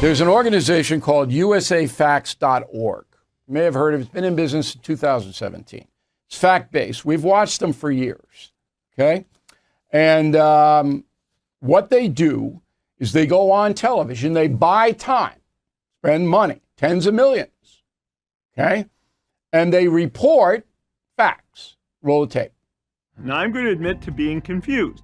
There's an organization called usafacts.org. You may have heard of it. It's been in business in 2017. It's fact-based. We've watched them for years, okay? And what they do is they go on television, they buy time, spend money, tens of millions, okay? And they report facts. Roll the tape. Now, I'm going to admit to being confused.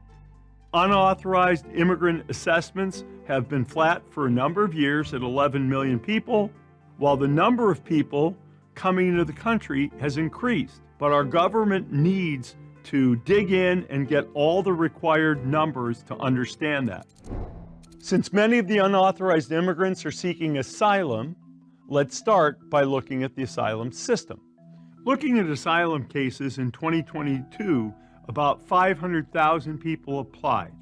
Unauthorized immigrant assessments have been flat for a number of years at 11 million people, while the number of people coming into the country has increased. But our government needs to dig in and get all the required numbers to understand that. Since many of the unauthorized immigrants are seeking asylum, let's start by looking at the asylum system. Looking at asylum cases in 2022, about 500,000 people applied.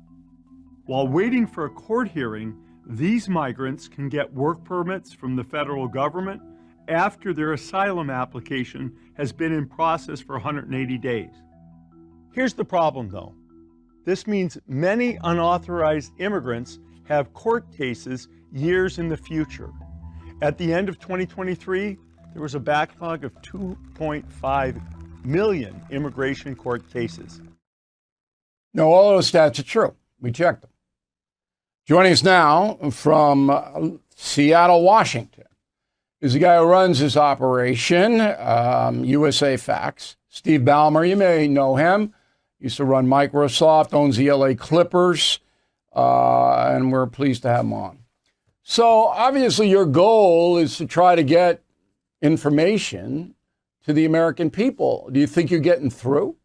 While waiting for a court hearing, these migrants can get work permits from the federal government after their asylum application has been in process for 180 days. Here's the problem, though. This means many unauthorized immigrants have court cases years in the future. At the end of 2023, there was a backlog of 2.5 million immigration court cases. No, all those stats are true. We checked them. Joining us now from Seattle, Washington, is the guy who runs this operation, USA Facts, Steve Ballmer. You may know him. Used to run Microsoft, owns the LA Clippers, and we're pleased to have him on. So obviously your goal is to try to get information to the American people. Do you think you're getting through?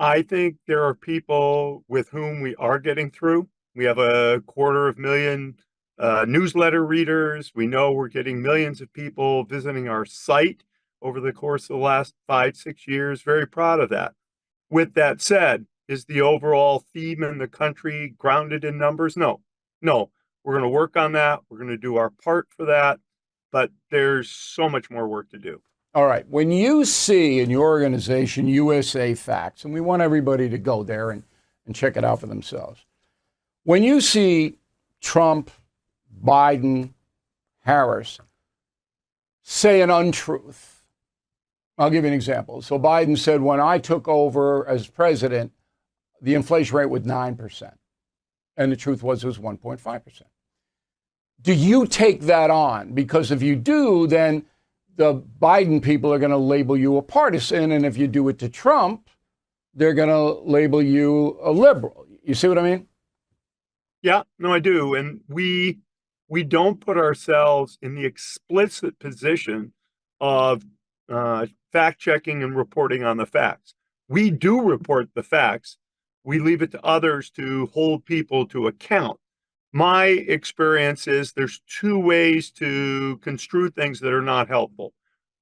I think there are people with whom we are getting through. We have 250,000 newsletter readers. We know we're getting millions of people visiting our site over the course of the last 5-6 years. Very proud of that. With that said, is the overall theme in the country grounded in numbers? No. We're going to work on that. We're going to do our part for that. But there's so much more work to do. All right. When you see in your organization USA Facts, and we want everybody to go there and check it out for themselves. When you see Trump, Biden, Harris say an untruth, I'll give you an example. So Biden said, when I took over as president, the inflation rate was 9%. And the truth was it was 1.5%. Do you take that on? Because if you do, then the Biden people are going to label you a partisan. And if you do it to Trump, they're going to label you a liberal. You see what I mean? Yeah, no, I do. And we don't put ourselves in the explicit position of fact checking and reporting on the facts. We do report the facts. We leave it to others to hold people to account. My experience is there's two ways to construe things that are not helpful.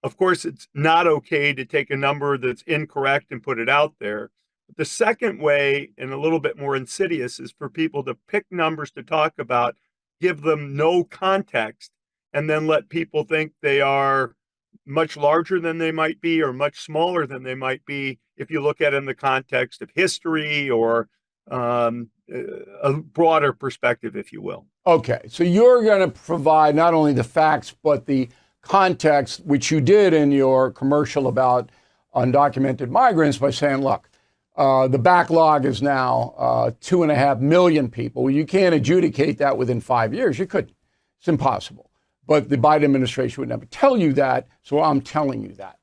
Of course, it's not okay to take a number that's incorrect and put it out there. But the second way, and a little bit more insidious, is for people to pick numbers to talk about, give them no context, and then let people think they are much larger than they might be or much smaller than they might be if you look at it in the context of history or a broader perspective, if you will. Okay, so you're going to provide not only the facts, but the context, which you did in your commercial about undocumented migrants by saying, look, the backlog is now 2.5 million people. Well, you can't adjudicate that within 5 years. You couldn't. It's impossible. But the Biden administration would never tell you that, so I'm telling you that.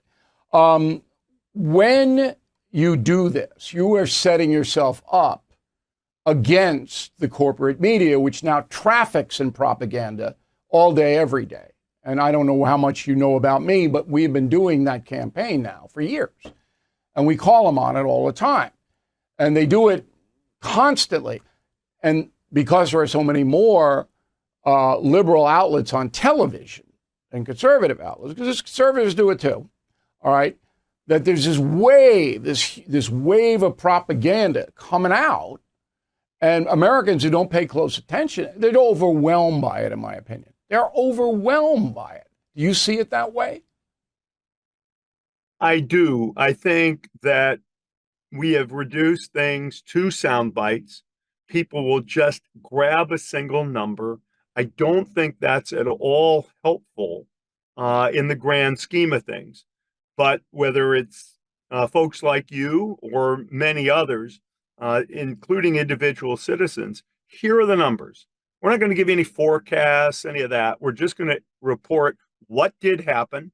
When you do this, you are setting yourself up against the corporate media, which now traffics in propaganda all day, every day. And I don't know how much you know about me, but we've been doing that campaign now for years. And we call them on it all the time. And they do it constantly. And because there are so many more liberal outlets on television and conservative outlets, because conservatives do it too, all right, that there's this wave of propaganda coming out. And Americans who don't pay close attention, they're overwhelmed by it, in my opinion. They're overwhelmed by it. Do you see it that way? I do. I think that we have reduced things to sound bites. People will just grab a single number. I don't think that's at all helpful in the grand scheme of things. But whether it's folks like you or many others, including individual citizens, here are the numbers. We're not going to give you any forecasts, any of that. We're just going to report what did happen.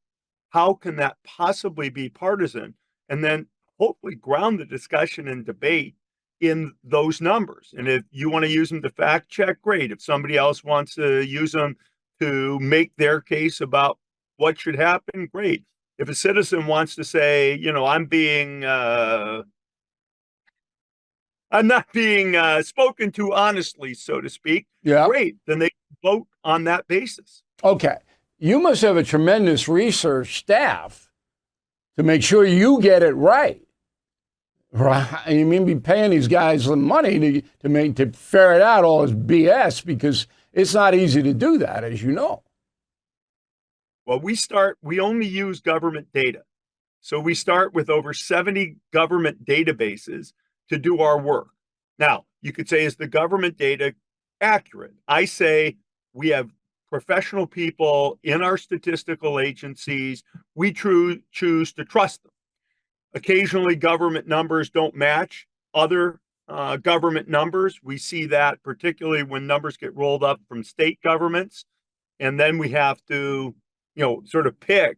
How can that possibly be partisan? And then hopefully ground the discussion and debate in those numbers. And if you want to use them to fact check, great. If somebody else wants to use them to make their case about what should happen, great. If a citizen wants to say, I'm not being spoken to honestly, so to speak, Yeah. great. Then they vote on that basis. Okay. You must have a tremendous research staff to make sure you get it right. Right. You mean be paying these guys some money to ferret out all this BS, because it's not easy to do that, as you know. Well, we only use government data. So we start with over 70 government databases to do our work. Now, you could say, is the government data accurate? I say we have professional people in our statistical agencies. We choose to trust them. Occasionally, government numbers don't match other government numbers. We see that particularly when numbers get rolled up from state governments. And then we have to, sort of pick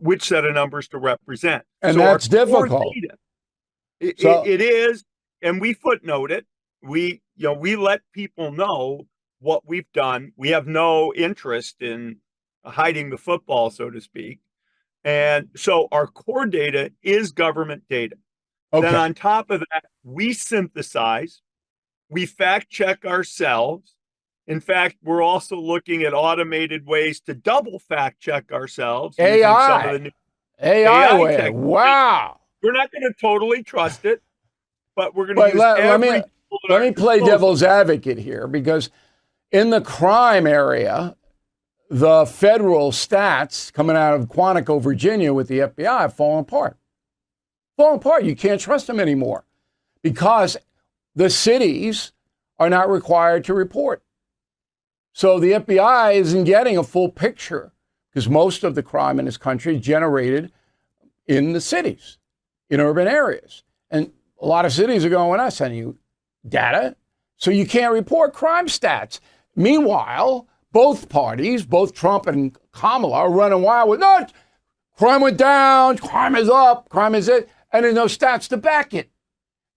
which set of numbers to represent. And so that's difficult. Data, it is, and we footnote it. We let people know what we've done. We have no interest in hiding the football, so to speak. And so our core data is government data. Okay. Then on top of that, we synthesize, we fact check ourselves. In fact, we're also looking at automated ways to double fact check ourselves. AI. Some of the new AI way. technology. Wow. We're not going to totally trust it, but we're going to use let me play devil's advocate here, because in the crime area, the federal stats coming out of Quantico, Virginia with the FBI have fallen apart. You can't trust them anymore because the cities are not required to report. So the FBI isn't getting a full picture, because most of the crime in this country is generated in the cities, in urban areas. And a lot of cities are going, we're not sending you data, so you can't report crime stats. Meanwhile, both parties, both Trump and Kamala, are running wild with, no, crime went down, crime is up, crime is it, and there's no stats to back it.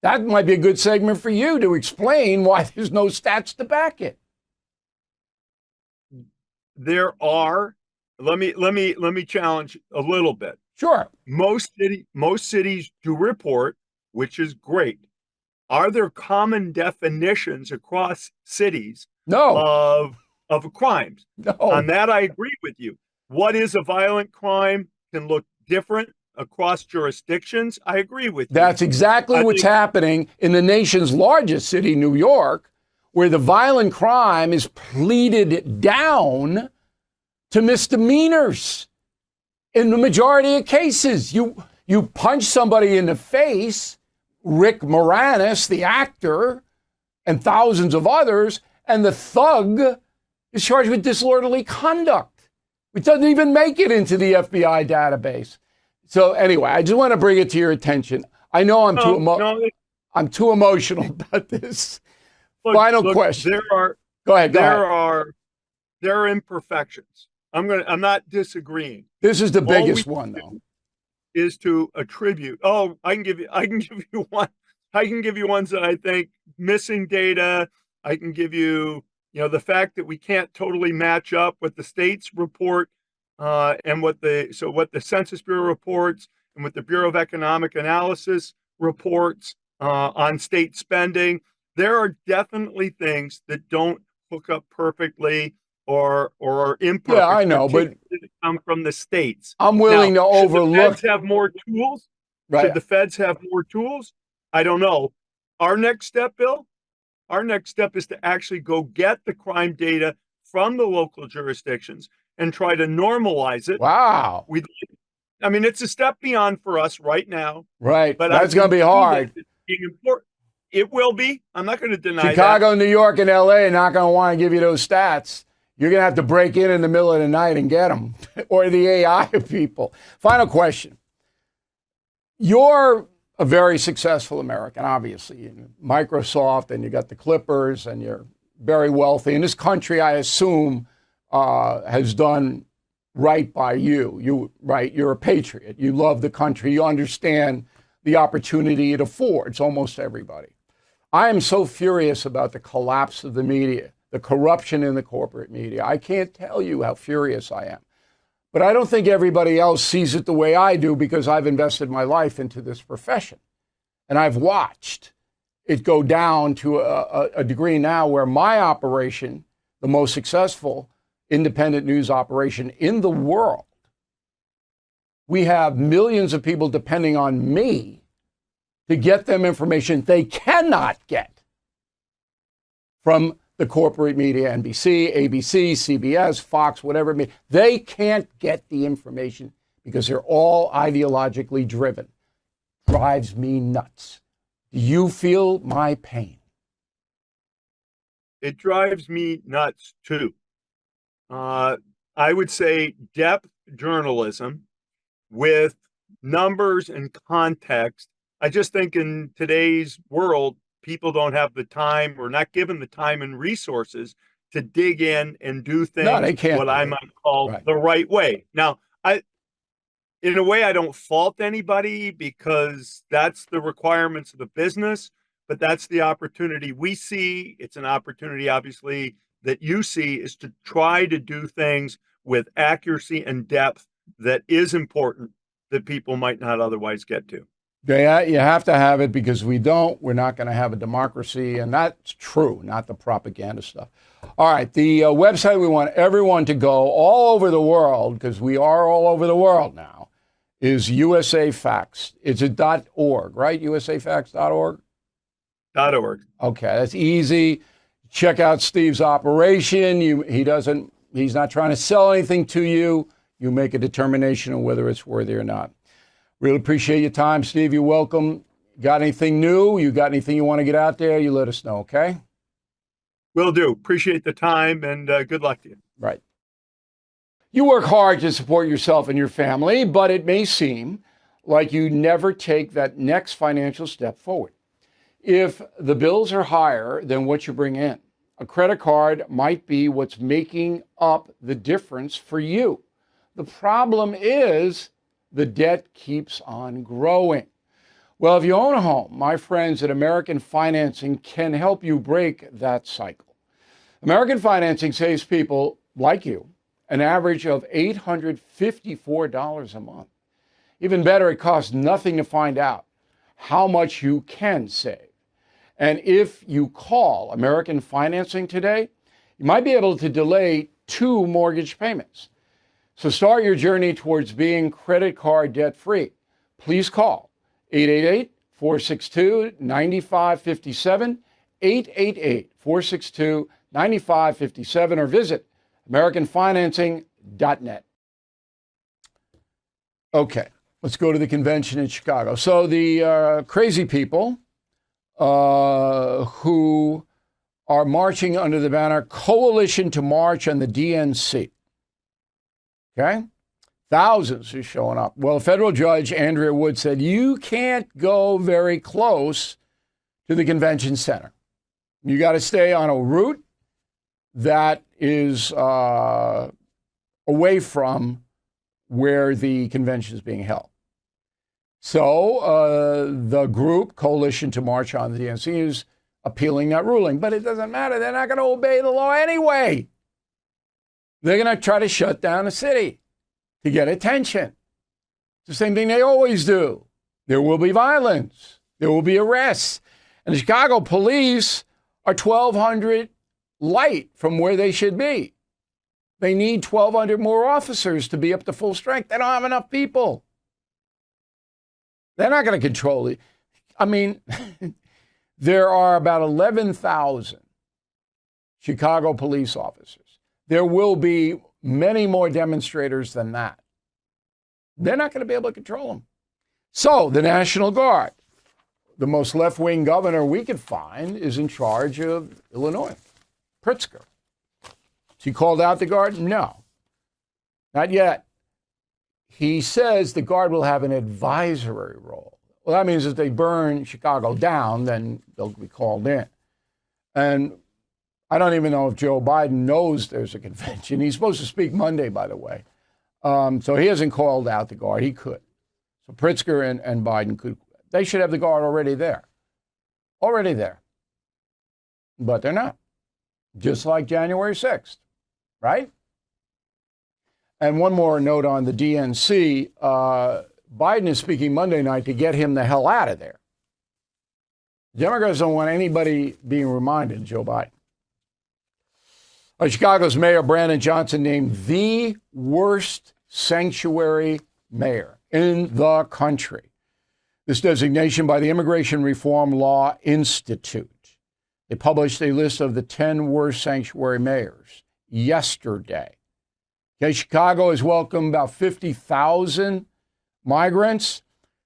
That might be a good segment for you to explain why there's no stats to back it. There are. Let me challenge a little bit. Sure. Most cities do report, which is great. Are there common definitions across cities No. of crimes? No. On that, I agree with you. What is a violent crime can look different across jurisdictions. I agree with you. That's exactly what's happening in the nation's largest city, New York, where the violent crime is pleaded down to misdemeanors in the majority of cases. You punch somebody in the face, Rick Moranis, the actor, and thousands of others, and the thug is charged with disorderly conduct. It doesn't even make it into the FBI database. So anyway, I just want to bring it to your attention. I know I'm too emotional about this. Final question. Go ahead. There are imperfections. I'm not disagreeing. This is the biggest one, though. Is to attribute. Oh, I can give you one. I can give you ones that I think missing data. I can give you, the fact that we can't totally match up what the states report and what the Census Bureau reports and what the Bureau of Economic Analysis reports on state spending. There are definitely things that don't hook up perfectly or are imperfect. Yeah, I know, but come from the states. I'm willing to overlook. Should the feds have more tools? Right. Should the feds have more tools? I don't know. Our next step, Bill, is to actually go get the crime data from the local jurisdictions and try to normalize it. Wow. It's a step beyond for us right now. Right. But that's going to be hard. Being important. It will be. I'm not going to deny Chicago, New York, and LA are not going to want to give you those stats. You're going to have to break in the middle of the night and get them, or the AI people. Final question. You're a very successful American, obviously. Microsoft, and you got the Clippers, and you're very wealthy. And this country, I assume, has done right by you. You're a patriot. You love the country. You understand the opportunity it affords almost everybody. I am so furious about the collapse of the media, the corruption in the corporate media. I can't tell you how furious I am. But I don't think everybody else sees it the way I do, because I've invested my life into this profession. And I've watched it go down to a degree now where my operation, the most successful independent news operation in the world, we have millions of people depending on me to get them information they cannot get from the corporate media, NBC, ABC, CBS, Fox, whatever it may be. They can't get the information because they're all ideologically driven. Drives me nuts. Do you feel my pain? It drives me nuts too. I would say depth journalism with numbers and context. I just think in today's world, people don't have the time, or not given the time and resources to dig in and do things what I might call the right way. Now, in a way, I don't fault anybody, because that's the requirements of the business, but that's the opportunity we see. It's an opportunity, obviously, that you see, is to try to do things with accuracy and depth that is important, that people might not otherwise get to. Yeah, you have to have it, because we're not going to have a democracy. And that's true, not the propaganda stuff. All right, the website we want everyone to go all over the world, because we are all over the world now, is USA Facts. It's a .org, right? USAFacts.org? .org. Okay, that's easy. Check out Steve's operation. He's not trying to sell anything to you. You make a determination on whether it's worthy or not. Really appreciate your time, Steve. You're welcome. Got anything new? You got anything you want to get out there? You let us know, okay? Will do. Appreciate the time, and good luck to you. Right. You work hard to support yourself and your family, but it may seem like you never take that next financial step forward. If the bills are higher than what you bring in, a credit card might be what's making up the difference for you. The problem is the debt keeps on growing. Well, if you own a home, my friends at American Financing can help you break that cycle. American Financing saves people like you an average of $854 a month. Even better, it costs nothing to find out how much you can save. And if you call American Financing today, you might be able to delay 2 mortgage payments. So start your journey towards being credit card debt-free. Please call 888-462-9557, 888-462-9557, or visit AmericanFinancing.net. Okay, let's go to the convention in Chicago. So the crazy people who are marching under the banner Coalition to March on the DNC. Okay? Thousands are showing up. Well, federal judge Andrea Wood said you can't go very close to the convention center. You got to stay on a route that is away from where the convention is being held. So the group, Coalition to March on the DNC, is appealing that ruling. But it doesn't matter. They're not going to obey the law anyway. They're going to try to shut down the city to get attention. It's the same thing they always do. There will be violence. There will be arrests. And the Chicago police are 1,200 light from where they should be. They need 1,200 more officers to be up to full strength. They don't have enough people. They're not going to control it. I mean, there are about 11,000 Chicago police officers. There will be many more demonstrators than that. They're not going to be able to control them. So the National Guard, the most left-wing governor we could find is in charge of Illinois, Pritzker. Has he called out the Guard? No, not yet. He says the Guard will have an advisory role. Well, that means if they burn Chicago down, then they'll be called in. And I don't even know if Joe Biden knows there's a convention. He's supposed to speak Monday, by the way. So he hasn't called out the Guard. He could. So Pritzker and Biden could. They should have the Guard already there. Already there. But they're not. Just like January 6th, right? And one more note on the DNC. Biden is speaking Monday night to get him the hell out of there. Democrats don't want anybody being reminded, Joe Biden. Chicago's Mayor Brandon Johnson named the worst sanctuary mayor in the country. This designation by the Immigration Reform Law Institute. They published a list of the 10 worst sanctuary mayors yesterday. Okay, Chicago has welcomed about 50,000 migrants,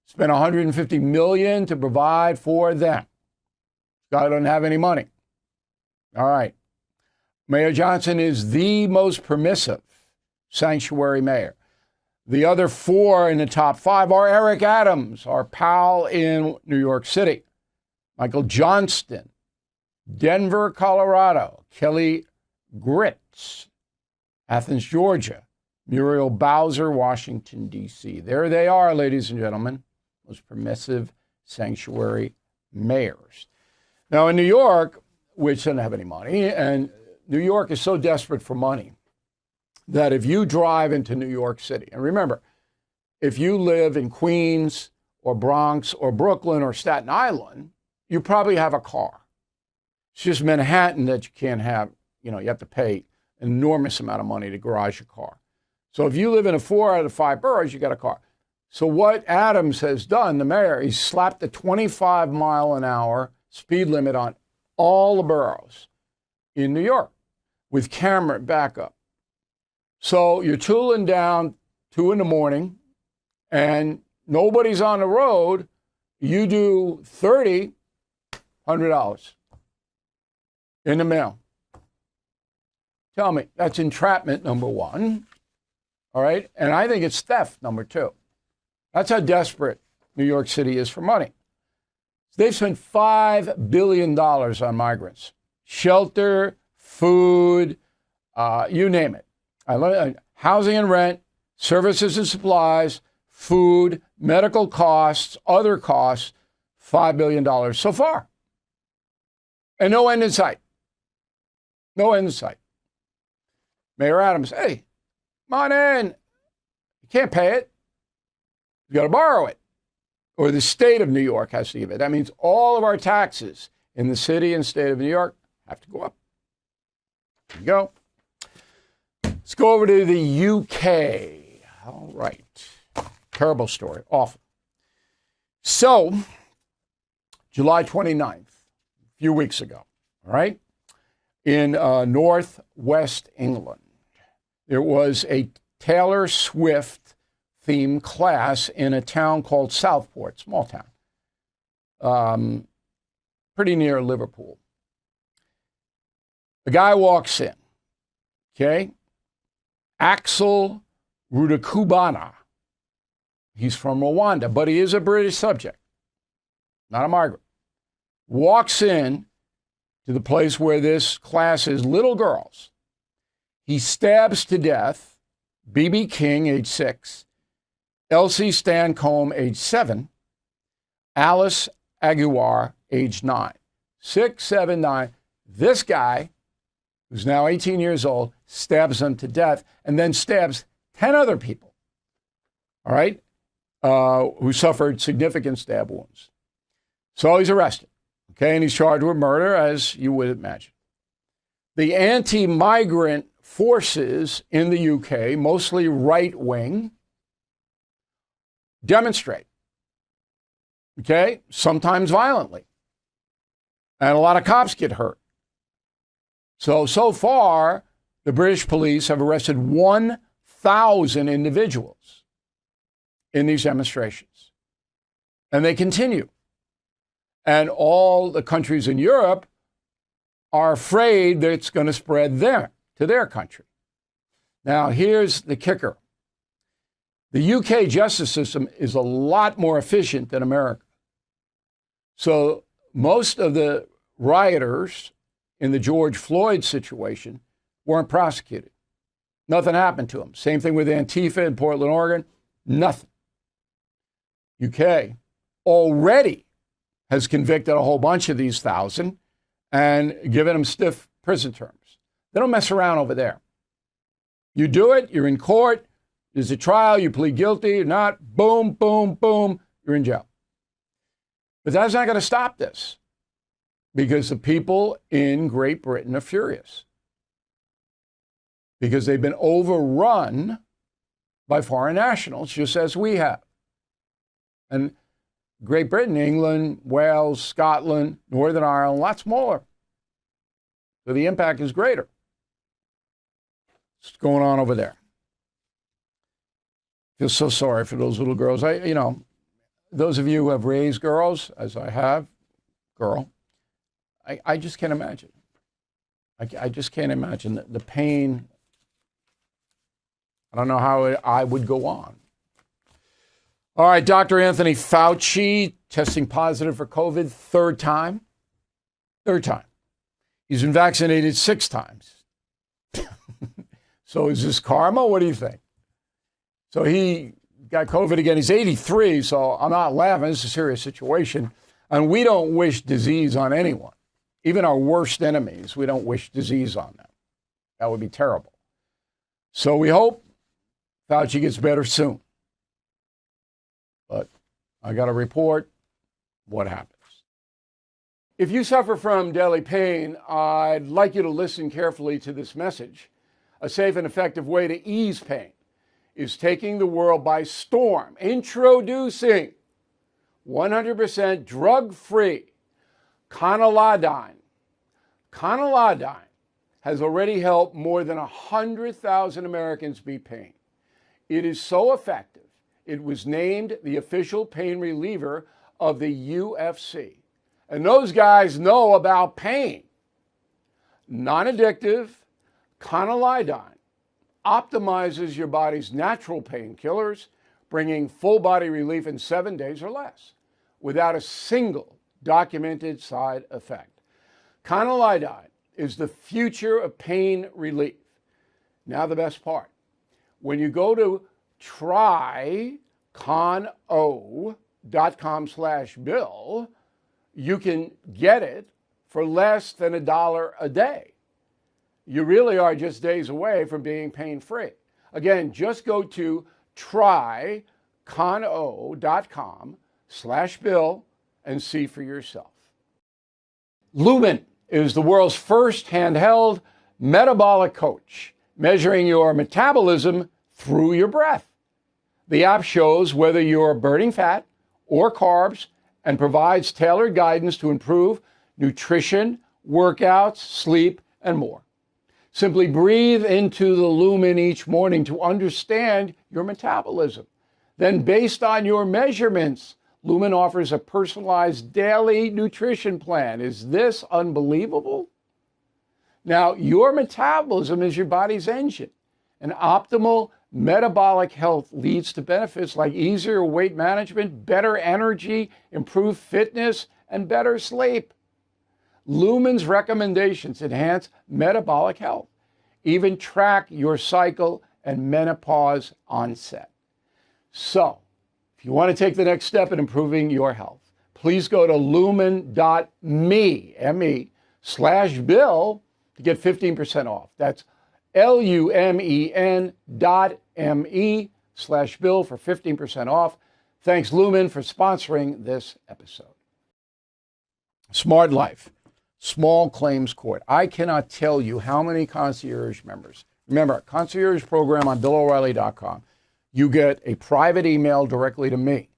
spent $150 million to provide for them. Chicago doesn't have any money. All right. Mayor Johnson is the most permissive sanctuary mayor. The other 4 in the top 5 are Eric Adams, our pal in New York City, Michael Johnston, Denver, Colorado, Kelly Gritz, Athens, Georgia, Muriel Bowser, Washington, D.C. There they are, ladies and gentlemen, most permissive sanctuary mayors. Now, in New York, which doesn't have any money, and New York is so desperate for money that if you drive into New York City, and remember, if you live in Queens or Bronx or Brooklyn or Staten Island, you probably have a car. It's just Manhattan that you can't have, you have to pay an enormous amount of money to garage your car. So if you live in a 4 out of 5 boroughs, you got a car. So what Adams has done, the mayor, he's slapped a 25-mile-an-hour speed limit on all the boroughs in New York with camera backup. So you're tooling down 2 in the morning and nobody's on the road. You do $100 in the mail. Tell me, that's entrapment, number 1. All right. And I think it's theft, number 2. That's how desperate New York City is for money. They've spent $5 billion on migrants. Shelter, food, you name it. Housing and rent, services and supplies, food, medical costs, other costs, $5 billion so far. And no end in sight. No end in sight. Mayor Adams, hey, come on in. You can't pay it. You got to borrow it. Or the state of New York has to give it. That means all of our taxes in the city and state of New York have to go up. There you go. Let's go over to the UK. All right. Terrible story. Awful. So, July 29th, a few weeks ago, all right, in northwest England, there was a Taylor Swift themed class in a town called Southport, small town, pretty near Liverpool. The guy walks in, okay? Axel Rudakubana. He's from Rwanda, but he is a British subject, not a migrant. Walks in to the place where this class is little girls. He stabs to death B.B. King, age 6, Elsie Stancombe, age 7, Alice Aguiar, age 9. 6, 7, 9. This guy, who's now 18 years old, stabs them to death and then stabs 10 other people, all right, who suffered significant stab wounds. So he's arrested, okay, and he's charged with murder, as you would imagine. The anti-migrant forces in the UK, mostly right-wing, demonstrate, okay, sometimes violently. And a lot of cops get hurt. So far, the British police have arrested 1,000 individuals in these demonstrations. And they continue. And all the countries in Europe are afraid that it's going to spread there to their country. Now, here's the kicker. The UK justice system is a lot more efficient than America. So most of the rioters in the George Floyd situation weren't prosecuted. Nothing happened to them. Same thing with Antifa in Portland, Oregon. Nothing. UK already has convicted a whole bunch of these 1,000 and given them stiff prison terms. They don't mess around over there. You do it, you're in court, there's a trial, you plead guilty, you're not, boom, boom, boom, you're in jail. But that's not going to stop this because the people in Great Britain are furious because they've been overrun by foreign nationals, just as we have. And Great Britain, England, Wales, Scotland, Northern Ireland, a lot smaller. So the impact is greater. What's going on over there? I feel so sorry for those little girls. Those of you who have raised girls, as I have, I just can't imagine. I just can't imagine the pain. I don't know how I would go on. All right, Dr. Anthony Fauci testing positive for COVID, third time. He's been vaccinated 6 times. So is this karma? What do you think? So he got COVID again. He's 83, so I'm not laughing. It's a serious situation. And we don't wish disease on anyone. Even our worst enemies, we don't wish disease on them. That would be terrible. So we hope Fauci gets better soon. But I got to report what happens. If you suffer from daily pain, I'd like you to listen carefully to this message. A safe and effective way to ease pain is taking the world by storm. Introducing 100% drug-free Conolidine. Conolidine has already helped more than 100,000 Americans beat pain. It is so effective, it was named the official pain reliever of the UFC. And those guys know about pain. Non-addictive, Conolidine optimizes your body's natural painkillers, bringing full body relief in 7 days or less, without a single documented side effect. Conolidine is the future of pain relief. Now the best part. When you go to trycono.com/bill, you can get it for less than $1 a day. You really are just days away from being pain-free. Again, just go to trycono.com/bill and see for yourself. Lumen is the world's first handheld metabolic coach, measuring your metabolism through your breath. The app shows whether you're burning fat or carbs and provides tailored guidance to improve nutrition, workouts, sleep, and more. Simply breathe into the Lumen each morning to understand your metabolism. Then, based on your measurements, Lumen offers a personalized daily nutrition plan. Is this unbelievable? Now, your metabolism is your body's engine, and optimal metabolic health leads to benefits like easier weight management, better energy, improved fitness, and better sleep. Lumen's recommendations enhance metabolic health, even track your cycle and menopause onset. So, if you want to take the next step in improving your health, please go to lumen.me/bill to get 15% off. That's lumen.me/bill for 15% off. Thanks, Lumen, for sponsoring this episode. Smart Life, small claims court. I cannot tell you how many concierge members. Remember, concierge program on BillO'Reilly.com. You get a private email directly to me,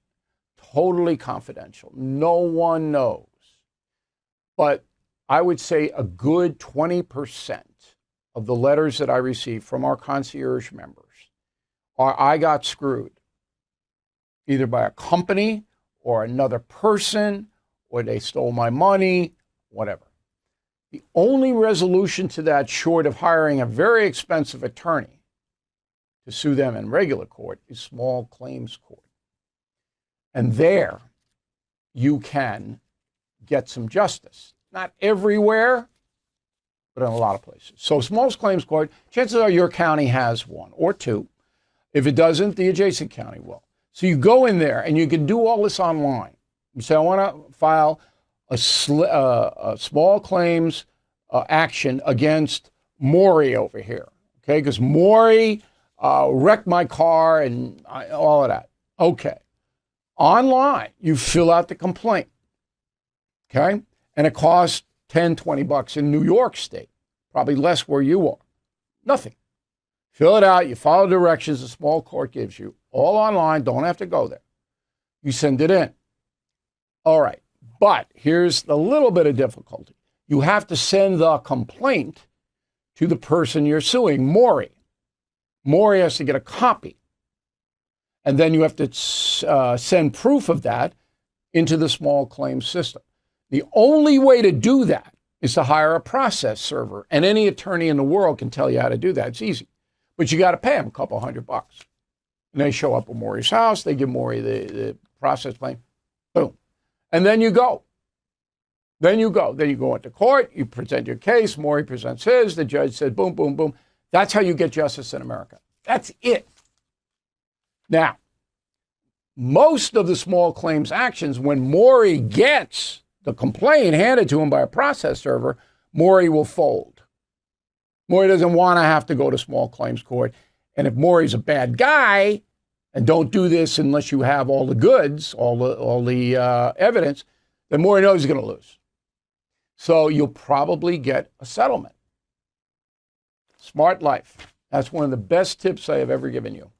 totally confidential. No one knows. But I would say a good 20% of the letters that I receive from our concierge members are I got screwed, either by a company or another person or they stole my money, whatever. The only resolution to that, short of hiring a very expensive attorney to sue them in regular court, is small claims court. And there you can get some justice. Not everywhere, but in a lot of places. So small claims court, chances are your county has one or two. If it doesn't, the adjacent county will. So you go in there and you can do all this online. You say, I want to file a small claims action against Maury over here, okay? Because Maury wrecked my car and all of that. Okay. Online, you fill out the complaint, okay? And it costs $10-20 in New York State, probably less where you are. Nothing. Fill it out, you follow directions the small court gives you, all online, don't have to go there. You send it in. All right, but here's the little bit of difficulty. You have to send the complaint to the person you're suing, Maury. Maury has to get a copy. And then you have to send proof of that into the small claims system. The only way to do that is to hire a process server. And any attorney in the world can tell you how to do that. It's easy. But you got to pay them a couple $100. And they show up at Maury's house. They give Maury the process claim. Boom. And then you go. Then you go into court. You present your case. Maury presents his. The judge said, boom, boom, boom. That's how you get justice in America. That's it. Now, most of the small claims actions, when Maury gets the complaint handed to him by a process server, Maury will fold. Maury doesn't want to have to go to small claims court. And if Maury's a bad guy, and don't do this unless you have all the goods, all the evidence, then Maury knows he's going to lose. So you'll probably get a settlement. Smart life. That's one of the best tips I have ever given you.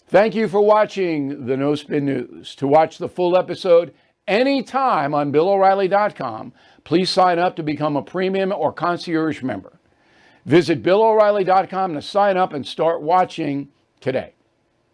Thank you for watching the No Spin News. To watch the full episode anytime on BillO'Reilly.com, please sign up to become a premium or concierge member. Visit BillO'Reilly.com to sign up and start watching today.